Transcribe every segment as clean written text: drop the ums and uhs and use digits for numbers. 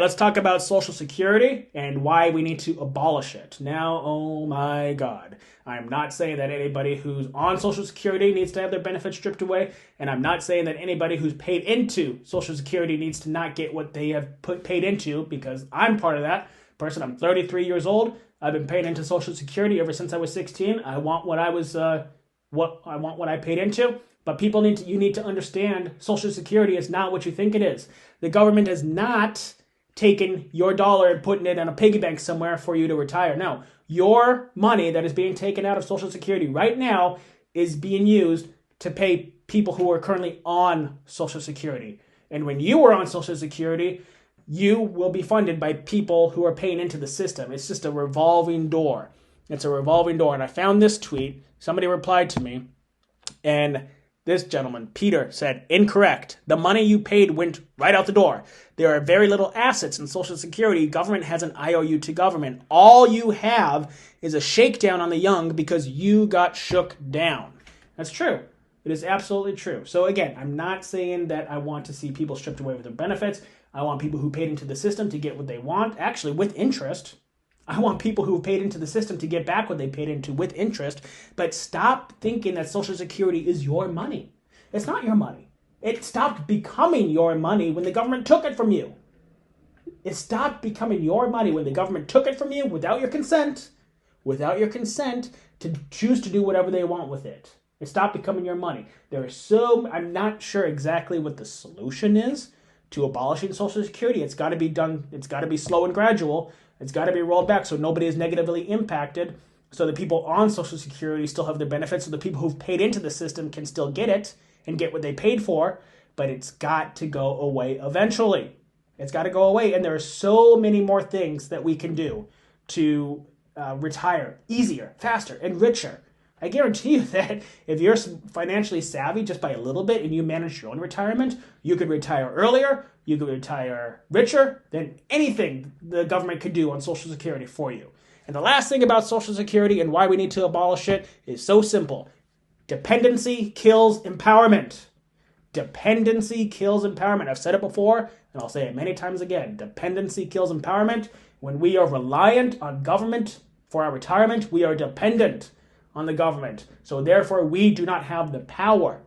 Let's talk about Social Security and why we need to abolish it. Now, oh my God. I'm not saying that anybody who's on Social Security needs to have their benefits stripped away, and I'm not saying that anybody who's paid into Social Security needs to not get what they have paid into, because I'm part of that person. I'm 33 years old. I've been paying into Social Security ever since I was 16. I want what I paid into. But you need to understand Social Security is not what you think it is. The government has not taken your dollar and putting it in a piggy bank somewhere for you to retire. No, your money that is being taken out of Social Security right now is being used to pay people who are currently on Social Security. And when you were on Social Security, you will be funded by people who are paying into the system. It's just a revolving door. It's a revolving door. And I found this tweet. Somebody replied to me, and this gentleman, Peter, said, incorrect. The money you paid went right out the door. There are very little assets in Social Security. Government has an IOU to government. All you have is a shakedown on the young because you got shook down. That's true. It is absolutely true. So again, I'm not saying that I want to see people stripped away of their benefits. I want people who paid into the system to get what they want, actually with interest. I want people who paid into the system to get back what they paid into with interest, but stop thinking that Social Security is your money. It's not your money. It stopped becoming your money when the government took it from you. It stopped becoming your money when the government took it from you without your consent to choose to do whatever they want with it. It stopped becoming your money. I'm not sure exactly what the solution is to abolishing Social Security. It's got to be done. It's got to be slow and gradual. It's got to be rolled back so nobody is negatively impacted, so the people on Social Security still have their benefits, so the people who've paid into the system can still get it and get what they paid for, but it's got to go away eventually. It's got to go away, and there are so many more things that we can do to retire easier, faster, and richer. I guarantee you that if you're financially savvy just by a little bit and you manage your own retirement, you could retire earlier, you could retire richer than anything the government could do on Social Security for you. And the last thing about Social Security and why we need to abolish it is so simple. Dependency kills empowerment. Dependency kills empowerment. I've said it before, and I'll say it many times again. Dependency kills empowerment. When we are reliant on government for our retirement, we are dependent on the government. So therefore, we do not have the power.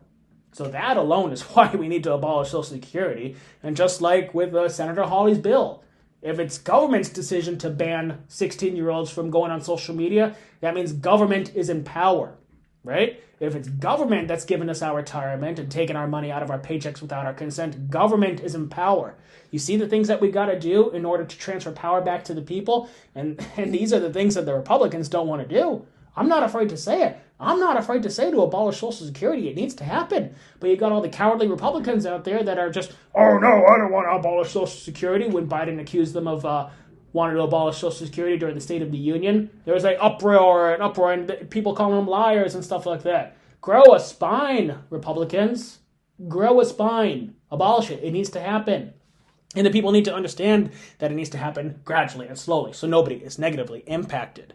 So that alone is why we need to abolish Social Security. And just like with Senator Hawley's bill, if it's government's decision to ban 16-year-olds from going on social media, that means government is in power, right? If it's government that's giving us our retirement and taking our money out of our paychecks without our consent, government is in power. You see the things that we got to do in order to transfer power back to the people? And these are the things that the Republicans don't want to do. I'm not afraid to say it. I'm not afraid to say to abolish Social Security. It needs to happen. But you got all the cowardly Republicans out there that are just, oh no, I don't want to abolish Social Security, when Biden accused them of wanting to abolish Social Security during the State of the Union. There was an uproar, and people calling them liars and stuff like that. Grow a spine, Republicans. Grow a spine. Abolish it. It needs to happen. And the people need to understand that it needs to happen gradually and slowly so nobody is negatively impacted.